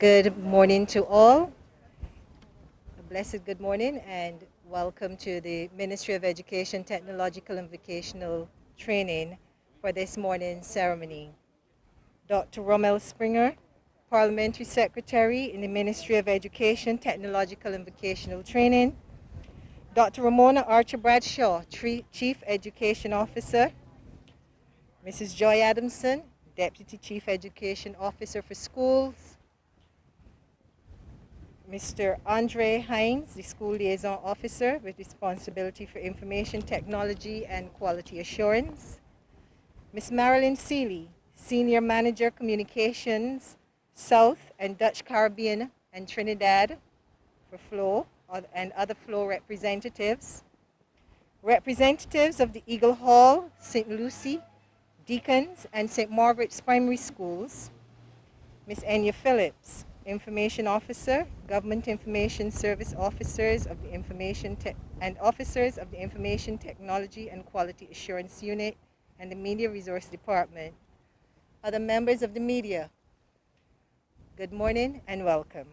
Good morning to all. A blessed good morning and welcome to the Ministry of Education, Technological and Vocational Training for this morning's ceremony. Dr. Rommel Springer, Parliamentary Secretary in the Ministry of Education, Technological and Vocational Training. Dr. Ramona Archer Bradshaw, Chief Education Officer. Mrs. Joy Adamson, Deputy Chief Education Officer for Schools. Mr. Andre Hines, the School Liaison Officer with responsibility for Information Technology and Quality Assurance. Ms. Marilyn Seeley, Senior Manager Communications, South and Dutch Caribbean and Trinidad for FLO and other FLO representatives. Representatives of the Eagle Hall, St. Lucie, Deacons, and St. Margaret's Primary Schools. Ms. Enya Phillips, Information Officer, Government Information Service Officers of the Information Officers of the Information Technology and Quality Assurance Unit and the Media Resource Department. Other members of the media, good morning and welcome.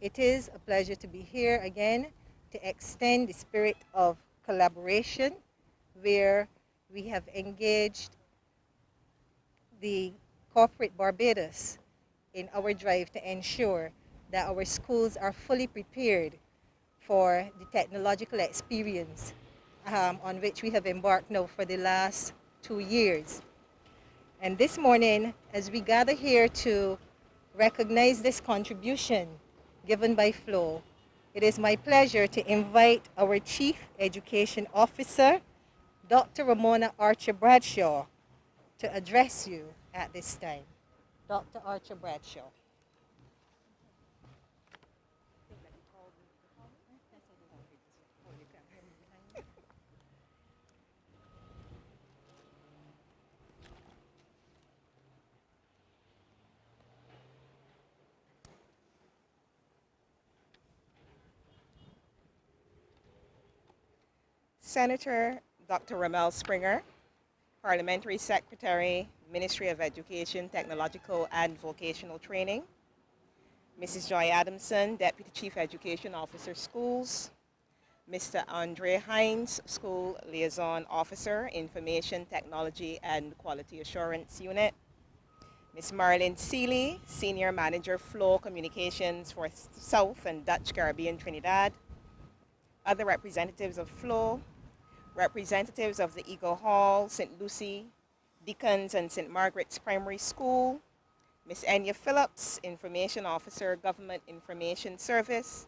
It is a pleasure to be here again to extend the spirit of collaboration where we have engaged the corporate Barbados in our drive to ensure that our schools are fully prepared for the technological experience on which we have embarked now for the last 2 years. And this morning, as we gather here to recognize this contribution given by FLO, it is my pleasure to invite our Chief Education Officer, Dr. Ramona Archer Bradshaw, to address you at this time. Dr. Archer Bradshaw. Senator Dr. Rommel Springer, Parliamentary Secretary, Ministry of Education, Technological and Vocational Training. Mrs. Joy Adamson, Deputy Chief Education Officer, Schools. Mr. Andre Hines, School Liaison Officer, Information Technology and Quality Assurance Unit. Ms. Marilyn Seeley, Senior Manager, FLO Communications for South and Dutch Caribbean Trinidad. Other representatives of FLO, representatives of the Eagle Hall, St. Lucie, Deacons and St. Margaret's Primary School, Ms. Enya Phillips, Information Officer, Government Information Service,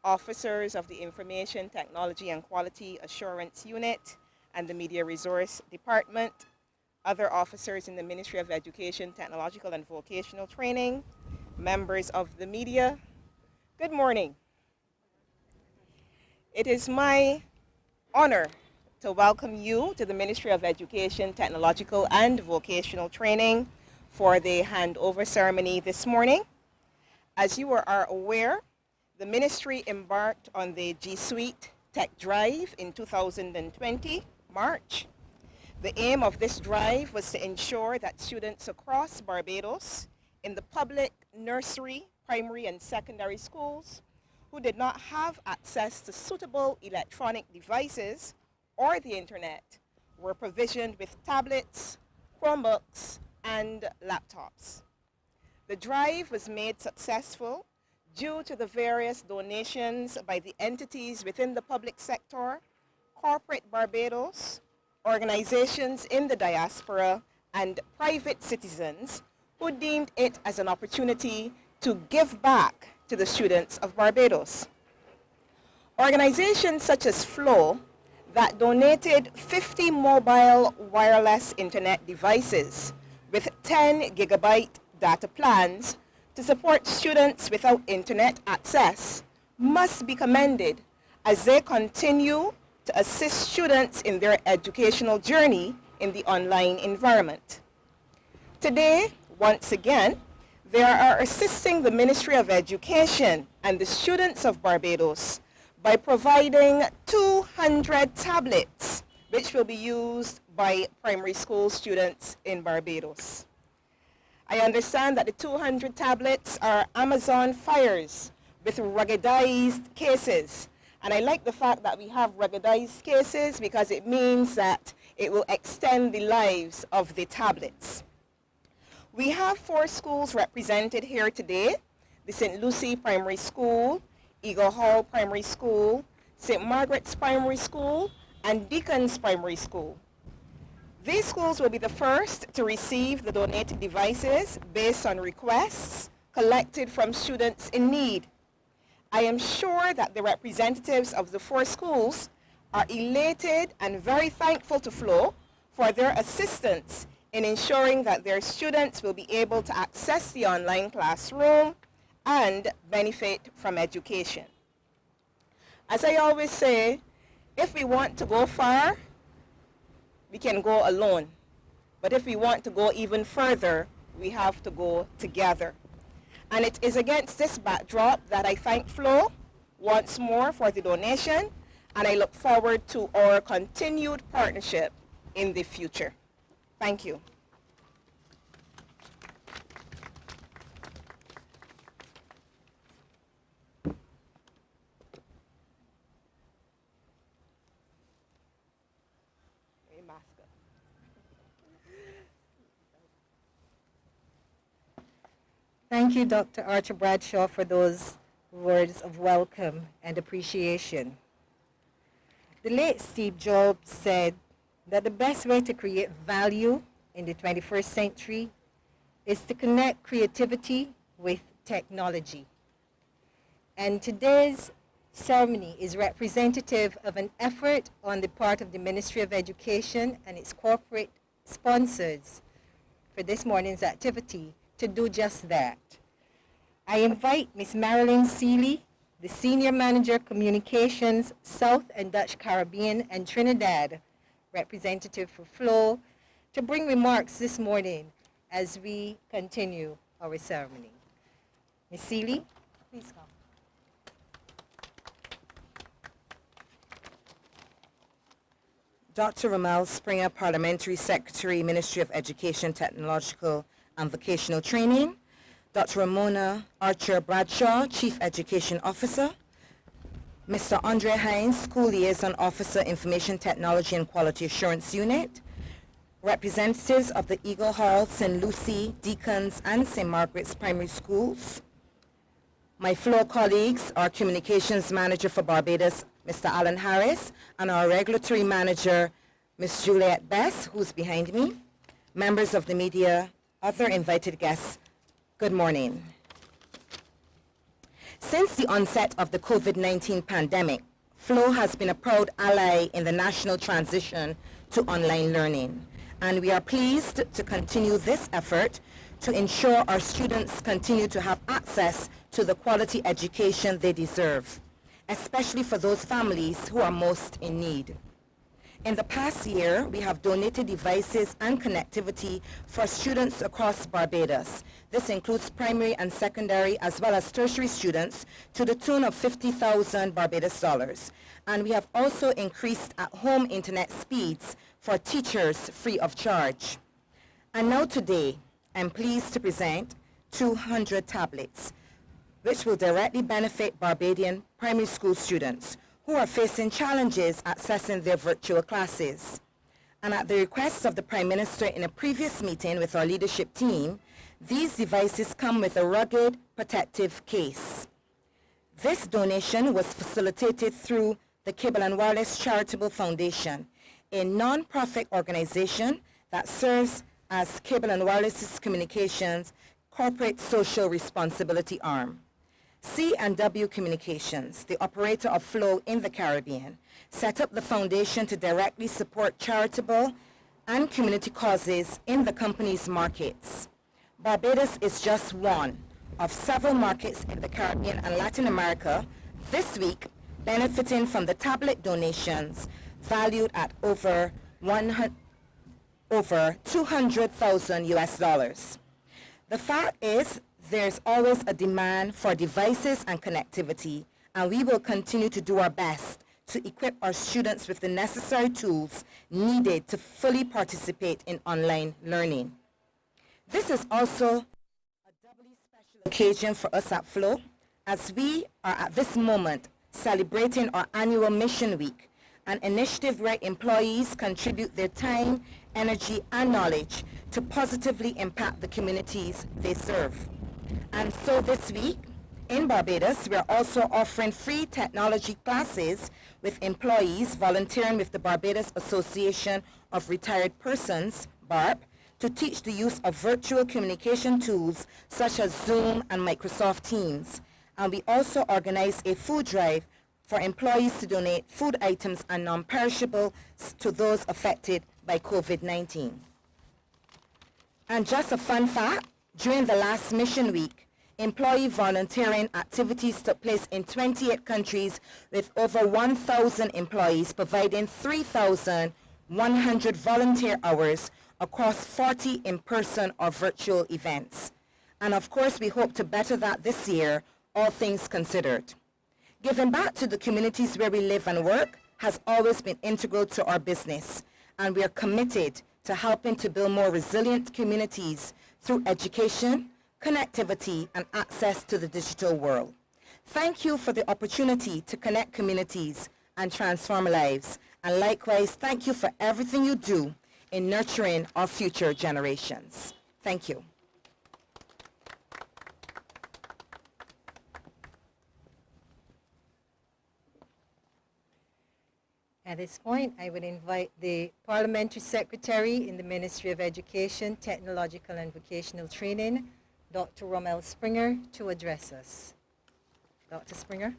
officers of the Information Technology and Quality Assurance Unit and the Media Resource Department, other officers in the Ministry of Education, Technological and Vocational Training, members of the media, good morning. It is my honor to welcome you to the Ministry of Education, Technological and Vocational Training for the handover ceremony this morning. As you are aware, the ministry embarked on the G Suite Tech Drive in 2020, March. The aim of this drive was to ensure that students across Barbados in the public, nursery, primary and secondary schools who did not have access to suitable electronic devices or the internet were provisioned with tablets, Chromebooks, and laptops. The drive was made successful due to the various donations by the entities within the public sector, corporate Barbados, organizations in the diaspora, and private citizens who deemed it as an opportunity to give back to the students of Barbados. Organizations such as FLO that donated 50 mobile wireless internet devices with 10 gigabyte data plans to support students without internet access must be commended as they continue to assist students in their educational journey in the online environment. Today, once again, they are assisting the Ministry of Education and the students of Barbados by providing 200 tablets, which will be used by primary school students in Barbados. I understand that the 200 tablets are Amazon Fires with ruggedized cases. And I like the fact that we have ruggedized cases because it means that it will extend the lives of the tablets. We have 4 schools represented here today: the St. Lucie Primary School, Eagle Hall Primary School, St. Margaret's Primary School, and Deacon's Primary School. These schools will be the first to receive the donated devices based on requests collected from students in need. I am sure that the representatives of the 4 schools are elated and very thankful to Flo for their assistance in ensuring that their students will be able to access the online classroom and benefit from education. As I always say, if we want to go far, we can go alone. But if we want to go even further, we have to go together. And it is against this backdrop that I thank Flo once more for the donation, and I look forward to our continued partnership in the future. Thank you. Thank you, Dr. Archer Bradshaw, for those words of welcome and appreciation. The late Steve Jobs said that the best way to create value in the 21st century is to connect creativity with technology. And today's ceremony is representative of an effort on the part of the Ministry of Education and its corporate sponsors for this morning's activity to do just that. I invite Ms. Marilyn Seeley, the Senior Manager Communications, South and Dutch Caribbean and Trinidad, representative for Flo, to bring remarks this morning as we continue our ceremony. Ms. Seeley, please come. Dr. Ramel Springer, Parliamentary Secretary, Ministry of Education, Technological and Vocational Training, Dr. Ramona Archer Bradshaw, Chief Education Officer, Mr. Andre Hines, School Liaison Officer, Information Technology and Quality Assurance Unit, representatives of the Eagle Hall, St. Lucie, Deacon's and St. Margaret's Primary Schools, my fellow colleagues, our Communications Manager for Barbados, Mr. Alan Harris, and our Regulatory Manager, Ms. Juliette Bess, who's behind me, members of the media, other invited guests, good morning. Since the onset of the COVID-19 pandemic, Flo has been a proud ally in the national transition to online learning, and we are pleased to continue this effort to ensure our students continue to have access to the quality education they deserve, especially for those families who are most in need. In the past year, we have donated devices and connectivity for students across Barbados. This includes primary and secondary as well as tertiary students to the tune of 50,000 Barbados dollars. And we have also increased at-home internet speeds for teachers free of charge. And now today, I'm pleased to present 200 tablets, which will directly benefit Barbadian primary school students who are facing challenges accessing their virtual classes. And at the request of the Prime Minister in a previous meeting with our leadership team, these devices come with a rugged protective case. This donation was facilitated through the Cable and Wireless Charitable Foundation, a non-profit organization that serves as Cable and Wireless Communications' corporate social responsibility arm. C&W Communications, the operator of Flo in the Caribbean, set up the foundation to directly support charitable and community causes in the company's markets. Barbados is just one of several markets in the Caribbean and Latin America this week benefiting from the tablet donations valued at over 200,000 US dollars. The fact is, there's always a demand for devices and connectivity, and we will continue to do our best to equip our students with the necessary tools needed to fully participate in online learning. This is also a doubly special occasion for us at Flow, as we are at this moment celebrating our annual Mission Week, an initiative where employees contribute their time, energy, and knowledge to positively impact the communities they serve. And so this week, in Barbados, we are also offering free technology classes with employees volunteering with the Barbados Association of Retired Persons, BARP, to teach the use of virtual communication tools such as Zoom and Microsoft Teams. And we also organize a food drive for employees to donate food items and non-perishables to those affected by COVID-19. And just a fun fact, during the last Mission Week, employee volunteering activities took place in 28 countries with over 1,000 employees providing 3,100 volunteer hours across 40 in-person or virtual events. And of course, we hope to better that this year, all things considered. Giving back to the communities where we live and work has always been integral to our business, and we are committed to helping to build more resilient communities through education, connectivity, and access to the digital world. Thank you for the opportunity to connect communities and transform lives. And likewise, thank you for everything you do in nurturing our future generations. Thank you. At this point, I would invite the Parliamentary Secretary in the Ministry of Education, Technological and Vocational Training, Dr. Rommel Springer, to address us. Dr. Springer.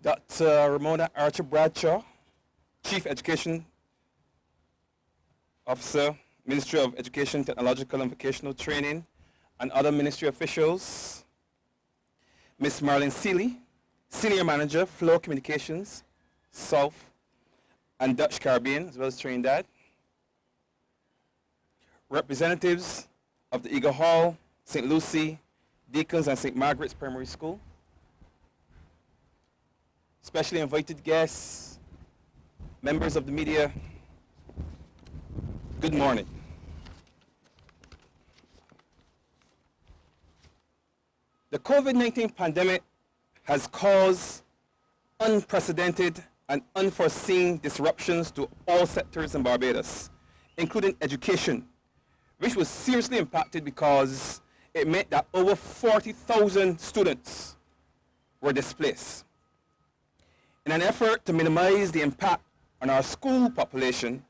Dr. Ramona Archer Bradshaw, Chief Education Officer, Ministry of Education, Technological and Vocational Training, and other ministry officials. Ms. Marilyn Seeley, Senior Manager, Flow Communications, South and Dutch Caribbean, as well as Trinidad. Representatives of the Eagle Hall, St. Lucie, Deacons and St. Margaret's Primary School. Specially invited guests, members of the media, good morning. The COVID-19 pandemic has caused unprecedented and unforeseen disruptions to all sectors in Barbados, including education, which was seriously impacted because it meant that over 40,000 students were displaced. In an effort to minimize the impact on our school population,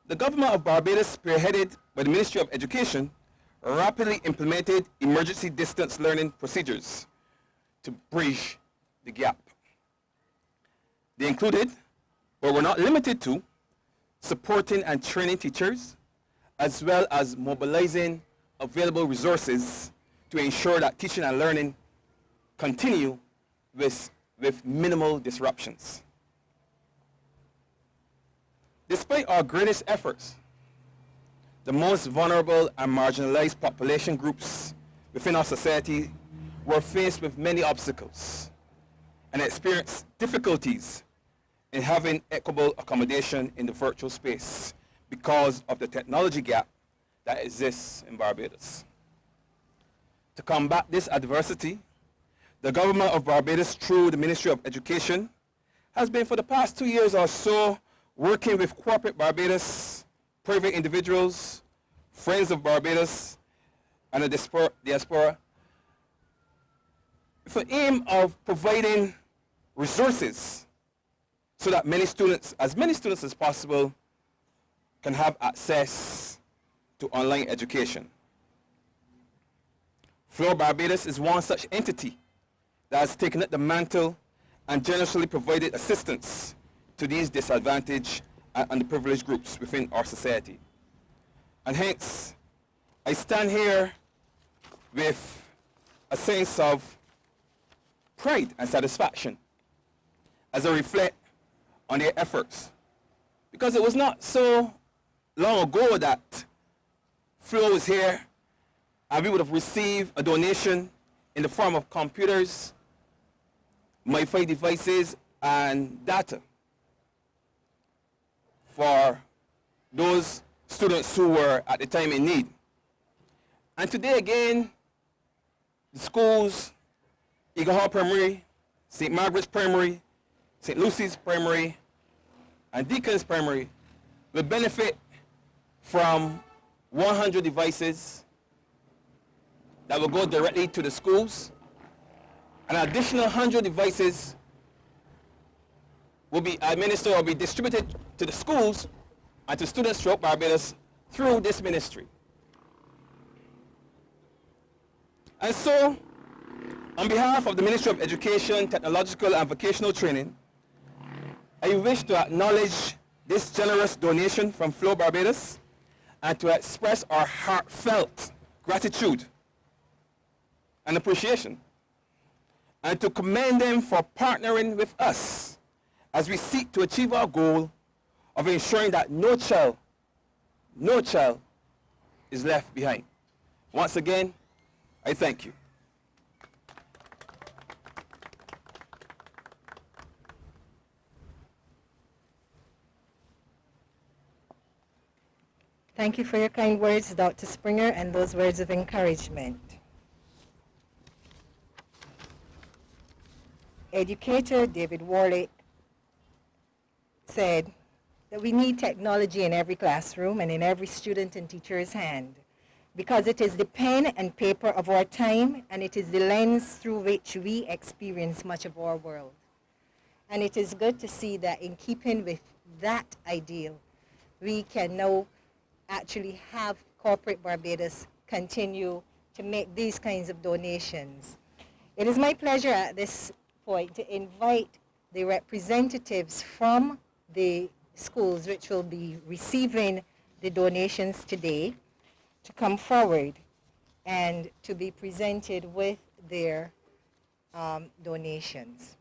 the government of Barbados, spearheaded by the Ministry of Education, rapidly implemented emergency distance learning procedures to bridge the gap. They included, but were not limited to, supporting and training teachers, as well as mobilizing available resources to ensure that teaching and learning continue with minimal disruptions. Despite our greatest efforts, the most vulnerable and marginalized population groups within our society were faced with many obstacles and experienced difficulties in having equitable accommodation in the virtual space because of the technology gap that exists in Barbados. To combat this adversity, the government of Barbados, through the Ministry of Education, has been for the past 2 years or so working with corporate Barbados, private individuals, Friends of Barbados, and the diaspora, with the aim of providing resources so that as many students as possible, can have access to online education. Flow Barbados is one such entity that has taken up the mantle and generously provided assistance to these disadvantaged and underprivileged groups within our society. And hence, I stand here with a sense of pride and satisfaction as I reflect on their efforts. Because it was not so long ago that Flo is here, and we would have received a donation in the form of computers, Wi-Fi devices, and data for those students who were at the time in need. And today again, the schools, Eagle Hall Primary, St. Margaret's Primary, St. Lucy's Primary, and Deacon's Primary will benefit from 100 devices that will go directly to the schools. An additional 100 devices will be administered or be distributed to the schools and to students throughout Barbados through this ministry. And so, on behalf of the Ministry of Education, Technological and Vocational Training, I wish to acknowledge this generous donation from Flo Barbados and to express our heartfelt gratitude and appreciation, and to commend them for partnering with us as we seek to achieve our goal of ensuring that no child is left behind. Once again, I thank you. Thank you for your kind words, Dr. Springer, and those words of encouragement. Educator David Warlick said that we need technology in every classroom and in every student and teacher's hand, because it is the pen and paper of our time, and it is the lens through which we experience much of our world. And it is good to see that in keeping with that ideal, we can now actually have corporate Barbados continue to make these kinds of donations. It is my pleasure at this point to invite the representatives from the schools which will be receiving the donations today to come forward and to be presented with their donations.